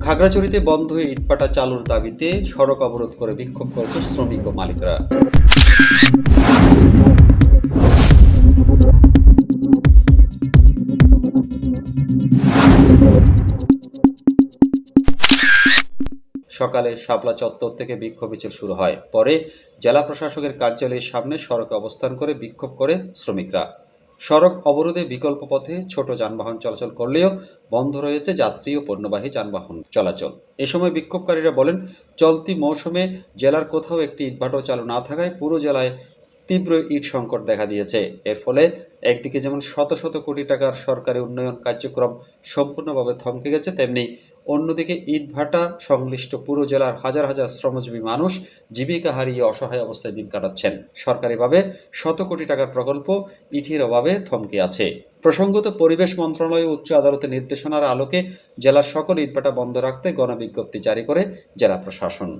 খাগড়াছড়িতে বন্ধ হয়ে ইটভাটা চালুর দাবিতে সড়ক অবরোধ করে বিক্ষোভ করেছে শ্রমিক ও মালিকরা। সকালে শাপলা চত্বর থেকে বিক্ষোভ মিছিল শুরু হয়। পরে জেলা প্রশাসকের কার্যালয়ের সামনে সড়কে অবস্থান করে বিক্ষোভ করে শ্রমিকরা। সড়ক অবরোধে বিকল্প পথে ছোট যানবাহন চলাচল করলেও বন্ধ রয়েছে যাত্রী ও পণ্যবাহী যানবাহন চলাচল। এ সময় বিক্ষোভকারীরা বলেন, চলতি মৌসুমে জেলার কোথাও একটি ইটভাটাও চালু না থাকায় পুরো জেলায় তীব্র ইট সংকট দেখা দিয়েছে। এর ফলে একদিকে যেমন শত শত কোটি টাকার সরকারি উন্নয়ন কার্যক্রম সম্পূর্ণভাবে থমকে গেছে, তেমনি অন্যদিকে ইটভাটা সংশ্লিষ্ট পুরো জেলার হাজার হাজার শ্রমজীবী মানুষ জীবিকা হারিয়ে অসহায় অবস্থায় দিন কাটাচ্ছেন। সরকারিভাবে শত কোটি টাকার প্রকল্প ইটের অভাবে থমকে আছে। প্রসঙ্গত, পরিবেশ মন্ত্রণালয় ও উচ্চ আদালতের নির্দেশনার আলোকে জেলার সকল ইটভাটা বন্ধ রাখতে গণবিজ্ঞপ্তি জারি করে জেলা প্রশাসন।